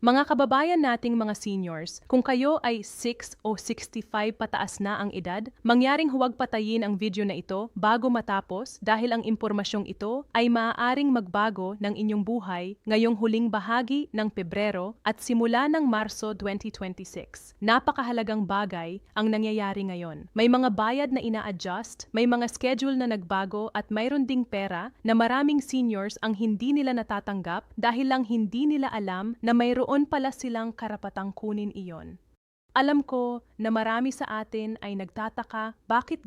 Mga kababayan nating mga seniors, kung kayo ay 6 o 65 pataas na ang edad, mangyaring huwag patayin ang video na ito bago matapos dahil ang impormasyong ito ay maaaring magbago ng inyong buhay ngayong huling bahagi ng Pebrero at simula ng Marso 2026. Napakahalagang bagay ang nangyayari ngayon. May mga bayad na ina-adjust, may mga schedule na nagbago at mayroon ding pera na maraming seniors ang hindi nila natatanggap dahil lang hindi nila alam na mayroon pala silang karapatang kunin iyon. Alam ko na marami sa atin ay nagtataka bakit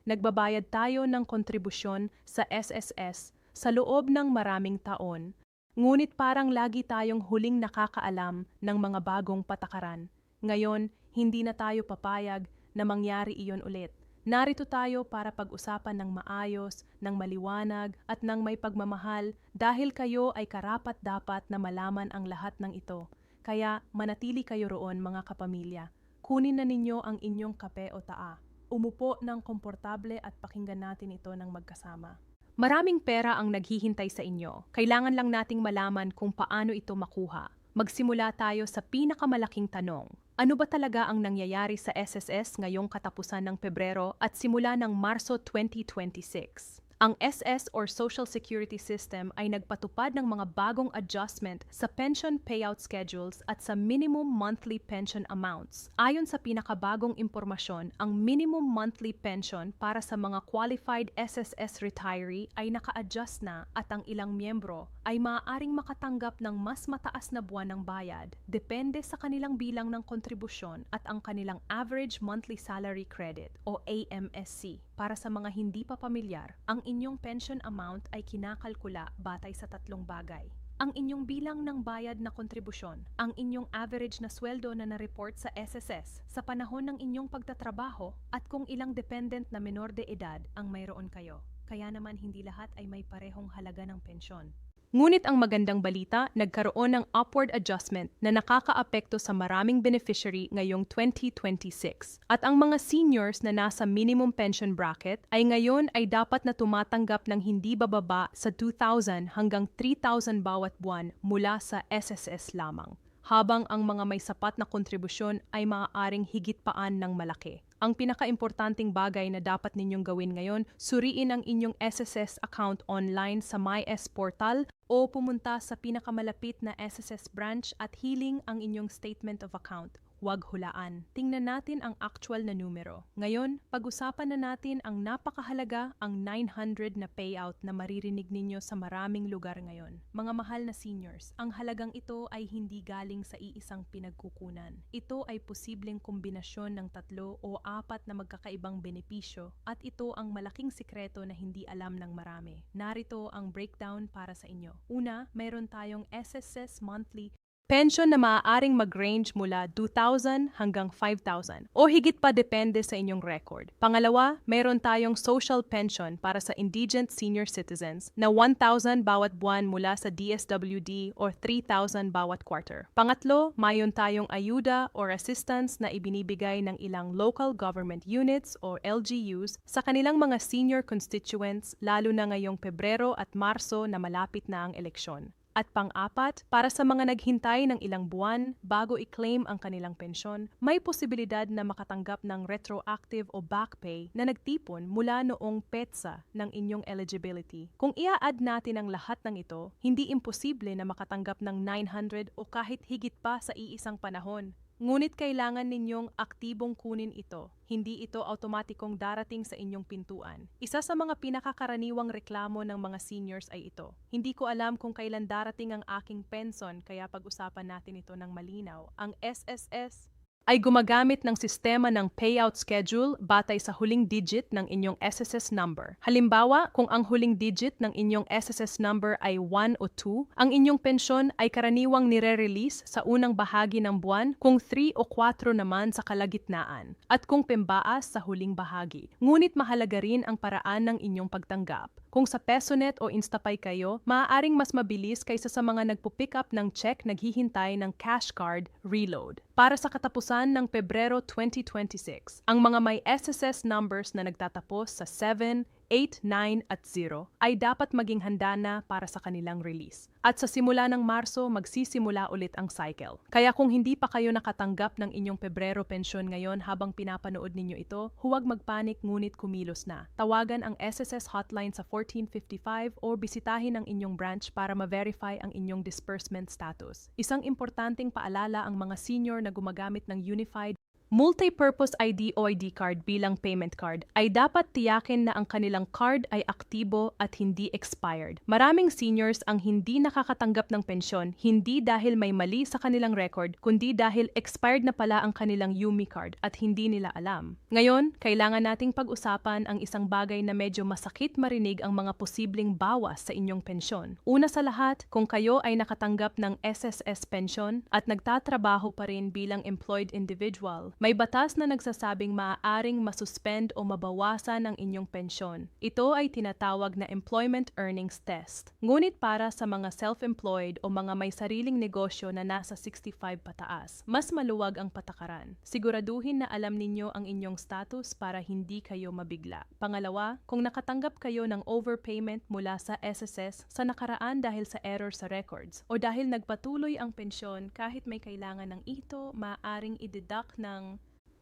nagbabayad tayo ng kontribusyon sa SSS sa loob ng maraming taon, ngunit parang lagi tayong huling nakakaalam ng mga bagong patakaran. Ngayon, hindi na tayo papayag na mangyari iyon ulit. Narito tayo para pag-usapan ng maayos, ng maliwanag at ng may pagmamahal dahil kayo ay karapat-dapat na malaman ang lahat ng ito. Kaya manatili kayo roon mga kapamilya. Kunin na ninyo ang inyong kape o taa. Umupo ng komportable at pakinggan natin ito ng magkasama. Maraming pera ang naghihintay sa inyo. Kailangan lang nating malaman kung paano ito makuha. Magsimula tayo sa pinakamalaking tanong. Ano ba talaga ang nangyayari sa SSS ngayong katapusan ng Pebrero at simula ng Marso 2026? Ang SS or Social Security System ay nagpatupad ng mga bagong adjustment sa pension payout schedules at sa minimum monthly pension amounts. Ayon sa pinakabagong impormasyon, ang minimum monthly pension para sa mga qualified SSS retiree ay naka-adjust na at ang ilang miyembro ay maaaring makatanggap ng mas mataas na buwan ng bayad depende sa kanilang bilang ng kontribusyon at ang kanilang average monthly salary credit o AMSC. Para sa mga hindi pa pamilyar, ang inyong pension amount ay kinakalkula batay sa tatlong bagay. Ang inyong bilang ng bayad na kontribusyon, ang inyong average na sweldo na na-report sa SSS sa panahon ng inyong pagtatrabaho at kung ilang dependent na menor de edad ang mayroon kayo. Kaya naman hindi lahat ay may parehong halaga ng pensyon. Ngunit ang magandang balita, nagkaroon ng upward adjustment na nakakaapekto sa maraming beneficiary ngayong 2026. At ang mga seniors na nasa minimum pension bracket ay ngayon ay dapat na tumatanggap ng hindi bababa sa 2,000 hanggang 3,000 bawat buwan mula sa SSS lamang. Habang ang mga may sapat na kontribusyon ay maaaring higit paan ng malaki. Ang pinakaimportanteng bagay na dapat ninyong gawin ngayon, suriin ang inyong SSS account online sa MyS Portal o pumunta sa pinakamalapit na SSS branch at hiling ang inyong statement of account. Huwag hulaan. Tingnan natin ang actual na numero. Ngayon, pag-usapan na natin ang napakahalaga, ang 900 na payout na maririnig ninyo sa maraming lugar ngayon. Mga mahal na seniors, ang halagang ito ay hindi galing sa iisang pinagkukunan. Ito ay posibleng kombinasyon ng 3 o 4 na magkakaibang benepisyo at ito ang malaking sikreto na hindi alam ng marami. Narito ang breakdown para sa inyo. Una, mayroon tayong SSS monthly pension na maaaring mag-range mula 2,000 hanggang 5,000 o higit pa depende sa inyong record. Pangalawa, mayroon tayong social pension para sa indigent senior citizens na 1,000 bawat buwan mula sa DSWD or 3,000 bawat quarter. Pangatlo, mayroon tayong ayuda or assistance na ibinibigay ng ilang local government units or LGUs sa kanilang mga senior constituents lalo na ngayong Pebrero at Marso na malapit na ang eleksyon. At pang-apat, para sa mga naghintay ng ilang buwan bago i-claim ang kanilang pensyon, may posibilidad na makatanggap ng retroactive o back pay na nagtipon mula noong petsa ng inyong eligibility. Kung ia-add natin ang lahat ng ito, hindi imposible na makatanggap ng 900 o kahit higit pa sa iisang panahon. Ngunit kailangan ninyong aktibong kunin ito. Hindi ito automatikong darating sa inyong pintuan. Isa sa mga pinakakaraniwang reklamo ng mga seniors ay ito. Hindi ko alam kung kailan darating ang aking pension kaya pag-usapan natin ito ng malinaw. Ang SSS ay gumagamit ng sistema ng payout schedule batay sa huling digit ng inyong SSS number. Halimbawa, kung ang huling digit ng inyong SSS number ay 1 o 2, ang inyong pensyon ay karaniwang nire-release sa unang bahagi ng buwan kung 3 o 4 naman sa kalagitnaan at kung pembaas sa huling bahagi. Ngunit mahalaga rin ang paraan ng inyong pagtanggap. Kung sa PesoNet o Instapay kayo, maaaring mas mabilis kaysa sa mga nagpo-pick up ng check naghihintay ng cash card reload. Para sa katapusan ng Pebrero 2026, ang mga may SSS numbers na nagtatapos sa 7, 8, 9 at 0 ay dapat maging handa na para sa kanilang release. At sa simula ng Marso, magsisimula ulit ang cycle. Kaya kung hindi pa kayo nakatanggap ng inyong Pebrero pensyon ngayon habang pinapanood ninyo ito, huwag magpanik ngunit kumilos na. Tawagan ang SSS hotline sa 1455 o bisitahin ang inyong branch para ma-verify ang inyong disbursement status. Isang importanteng paalala ang mga senior na gumagamit ng Unified Multi-Purpose ID o ID card bilang payment card ay dapat tiyakin na ang kanilang card ay aktibo at hindi expired. Maraming seniors ang hindi nakakatanggap ng pensyon hindi dahil may mali sa kanilang record kundi dahil expired na pala ang kanilang UMI card at hindi nila alam. Ngayon, kailangan nating pag-usapan ang isang bagay na medyo masakit marinig ang mga posibleng bawas sa inyong pensyon. Una sa lahat, kung kayo ay nakatanggap ng SSS pension at nagtatrabaho pa rin bilang employed individual, may batas na nagsasabing maaaring masuspend o mabawasan ang inyong pensyon. Ito ay tinatawag na Employment Earnings Test. Ngunit para sa mga self-employed o mga may sariling negosyo na nasa 65 pataas, mas maluwag ang patakaran. Siguraduhin na alam ninyo ang inyong status para hindi kayo mabigla. Pangalawa, kung nakatanggap kayo ng overpayment mula sa SSS sa nakaraan dahil sa error sa records o dahil nagpatuloy ang pensyon kahit may kailangan ng ito, maaaring i-deduct ng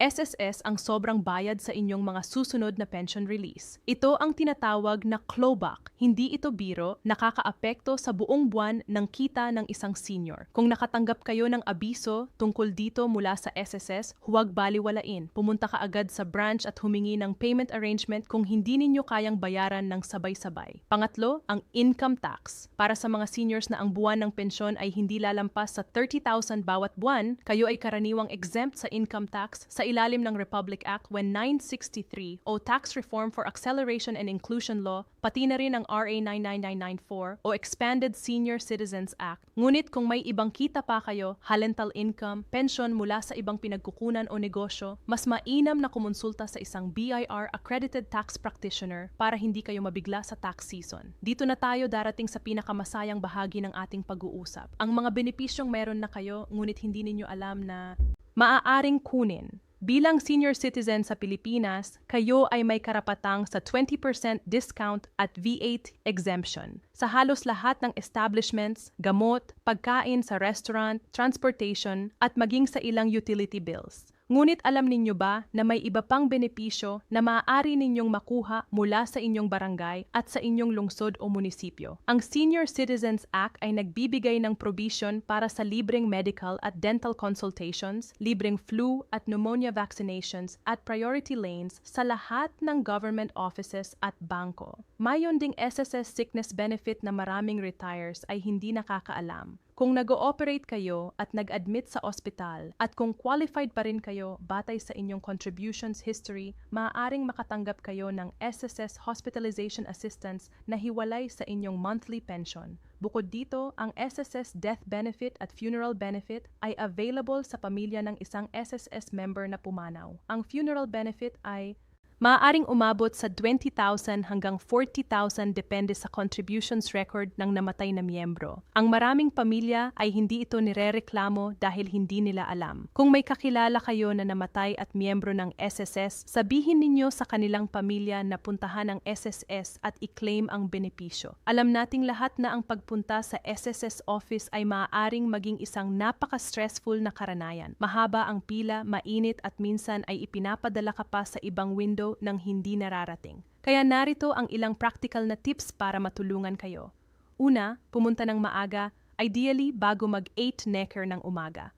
SSS ang sobrang bayad sa inyong mga susunod na pension release. Ito ang tinatawag na clawback. Hindi ito biro, nakakaapekto sa buong buwan ng kita ng isang senior. Kung nakatanggap kayo ng abiso tungkol dito mula sa SSS, huwag baliwalain. Pumunta ka agad sa branch at humingi ng payment arrangement kung hindi ninyo kayang bayaran ng sabay-sabay. Pangatlo, ang income tax. Para sa mga seniors na ang buwan ng pensyon ay hindi lalampas sa 30,000 bawat buwan, kayo ay karaniwang exempt sa income tax sa ilalim ng Republic Act 963 o Tax Reform for Acceleration and Inclusion Law, pati na rin ang RA 99994 o Expanded Senior Citizens Act. Ngunit kung may ibang kita pa kayo, halental income, pensyon mula sa ibang pinagkukunan o negosyo, mas mainam na kumonsulta sa isang BIR accredited tax practitioner para hindi kayo mabigla sa tax season. Dito na tayo darating sa pinakamasayang bahagi ng ating pag-uusap. Ang mga benepisyong meron na kayo ngunit hindi ninyo alam na maaaring kunin. Bilang senior citizen sa Pilipinas, kayo ay may karapatang sa 20% discount at VAT exemption sa halos lahat ng establishments, gamot, pagkain sa restaurant, transportation, at maging sa ilang utility bills. Ngunit alam ninyo ba na may iba pang benepisyo na maaari ninyong makuha mula sa inyong barangay at sa inyong lungsod o munisipyo? Ang Senior Citizens Act ay nagbibigay ng provision para sa libreng medical at dental consultations, libreng flu at pneumonia vaccinations at priority lanes sa lahat ng government offices at bangko. Mayon ding SSS sickness benefit na maraming retires ay hindi nakakaalam. Kung nag-ooperate kayo at nag-admit sa ospital at kung qualified pa rin kayo batay sa inyong contributions history, maaaring makatanggap kayo ng SSS Hospitalization Assistance na hiwalay sa inyong monthly pension. Bukod dito, ang SSS Death Benefit at Funeral Benefit ay available sa pamilya ng isang SSS member na pumanaw. Ang funeral benefit ay maaaring umabot sa 20,000 hanggang 40,000 depende sa contributions record ng namatay na miyembro. Ang maraming pamilya ay hindi ito nirereklamo dahil hindi nila alam. Kung may kakilala kayo na namatay at miyembro ng SSS, sabihin ninyo sa kanilang pamilya na puntahan ang SSS at i-claim ang benepisyo. Alam nating lahat na ang pagpunta sa SSS office ay maaaring maging isang napaka-stressful na karanayan. Mahaba ang pila, mainit at minsan ay ipinapadala ka pa sa ibang window ng hindi nararating. Kaya narito ang ilang practical na tips para matulungan kayo. Una, pumunta ng maaga, ideally bago mag-8 necker ng umaga.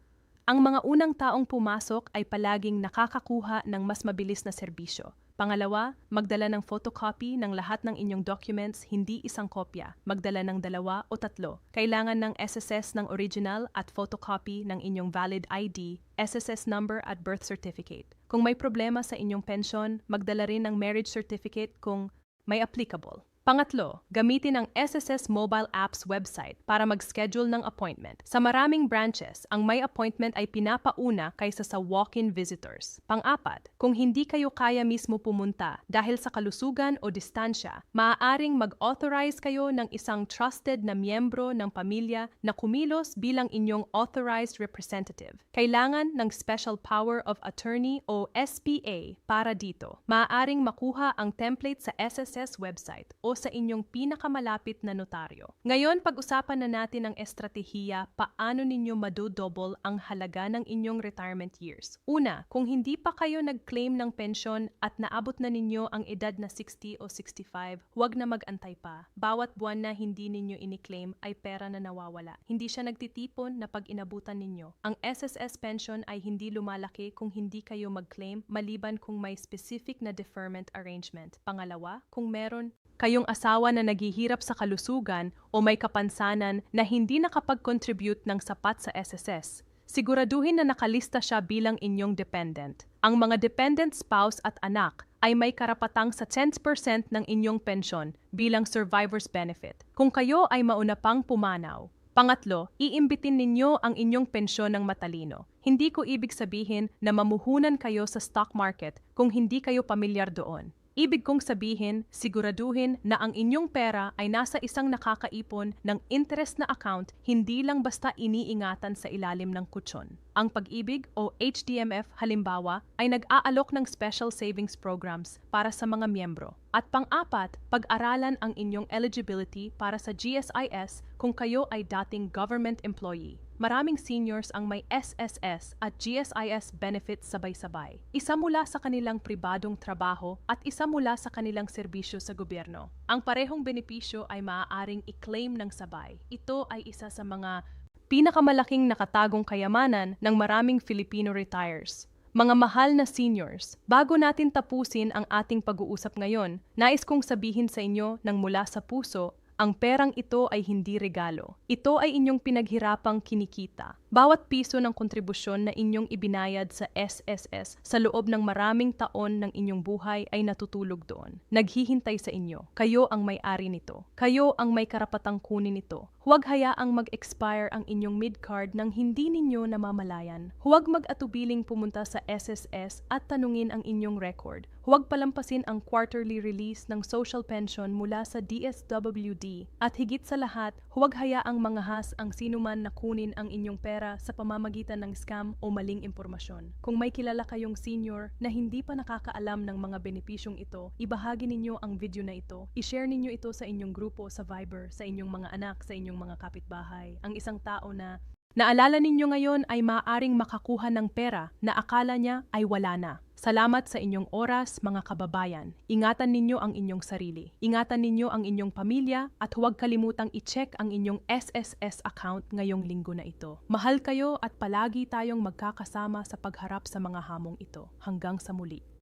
Ang mga unang taong pumasok ay palaging nakakakuha ng mas mabilis na serbisyo. Pangalawa, magdala ng photocopy ng lahat ng inyong documents, hindi isang kopya. Magdala ng 2 o 3. Kailangan ng SSS ng original at photocopy ng inyong valid ID, SSS number at birth certificate. Kung may problema sa inyong pensyon, magdala rin ng marriage certificate kung may applicable. Pangatlo, gamitin ang SSS Mobile Apps website para mag-schedule ng appointment. Sa maraming branches, ang may appointment ay pinapauna kaysa sa walk-in visitors. Pang-apat, kung hindi kayo kaya mismo pumunta dahil sa kalusugan o distansya, maaaring mag-authorize kayo ng isang trusted na miyembro ng pamilya na kumilos bilang inyong authorized representative. Kailangan ng Special Power of Attorney o SPA para dito. Maaaring makuha ang template sa SSS website o sa inyong pinakamalapit na notaryo. Ngayon, pag-usapan na natin ang estratehiya paano ninyo madodouble ang halaga ng inyong retirement years. Una, kung hindi pa kayo nag-claim ng pensyon at naabot na ninyo ang edad na 60 o 65, huwag na mag-antay pa. Bawat buwan na hindi ninyo ini-claim ay pera na nawawala. Hindi siya nagtitipon na pag inabutan ninyo. Ang SSS pension ay hindi lumalaki kung hindi kayo mag-claim maliban kung may specific na deferment arrangement. Pangalawa, kung meron kayong asawa na naghihirap sa kalusugan o may kapansanan na hindi nakapag-contribute ng sapat sa SSS, siguraduhin na nakalista siya bilang inyong dependent. Ang mga dependent spouse at anak ay may karapatang sa 10% ng inyong pensyon bilang survivor's benefit kung kayo ay mauna pang pumanaw. Pangatlo, iimbitin ninyo ang inyong pensyon ng matalino. Hindi ko ibig sabihin na mamuhunan kayo sa stock market kung hindi kayo pamilyar doon. Ibig kong sabihin, siguraduhin na ang inyong pera ay nasa isang nakakaipon ng interest na account, hindi lang basta iniingatan sa ilalim ng kutsyon. Ang Pag-ibig o HDMF halimbawa ay nag-aalok ng special savings programs para sa mga miyembro. At pang-apat, pag-aralan ang inyong eligibility para sa GSIS kung kayo ay dating government employee. Maraming seniors ang may SSS at GSIS benefits sabay-sabay. Isa mula sa kanilang pribadong trabaho at isa mula sa kanilang serbisyo sa gobyerno. Ang parehong benepisyo ay maaaring i-claim ng sabay. Ito ay isa sa mga pinakamalaking nakatagong kayamanan ng maraming Filipino retires. Mga mahal na seniors, bago natin tapusin ang ating pag-uusap ngayon, nais kong sabihin sa inyo ng mula sa puso, ang perang ito ay hindi regalo. Ito ay inyong pinaghirapang kinikita. Bawat piso ng kontribusyon na inyong ibinayad sa SSS sa loob ng maraming taon ng inyong buhay ay natutulog doon. Naghihintay sa inyo. Kayo ang may-ari nito. Kayo ang may karapatang kunin ito. Huwag hayaang mag-expire ang inyong mid-card nang hindi ninyo namamalayan. Huwag mag-atubiling pumunta sa SSS at tanungin ang inyong record. Huwag palampasin ang quarterly release ng social pension mula sa DSWD. At higit sa lahat, huwag hayaang mangahas ang sinuman na kunin ang inyong pera sa pamamagitan ng scam o maling impormasyon. Kung may kilala kayong senior na hindi pa nakakaalam ng mga benepisyong ito, ibahagi ninyo ang video na ito. I-share ninyo ito sa inyong grupo sa Viber, sa inyong mga anak, sa inyong mga kapitbahay. Ang isang tao na naalala ninyo ngayon ay maaaring makakuha ng pera na akala niya ay wala na. Salamat sa inyong oras, mga kababayan. Ingatan ninyo ang inyong sarili. Ingatan ninyo ang inyong pamilya at huwag kalimutang i-check ang inyong SSS account ngayong linggo na ito. Mahal kayo at palagi tayong magkakasama sa pagharap sa mga hamong ito. Hanggang sa muli.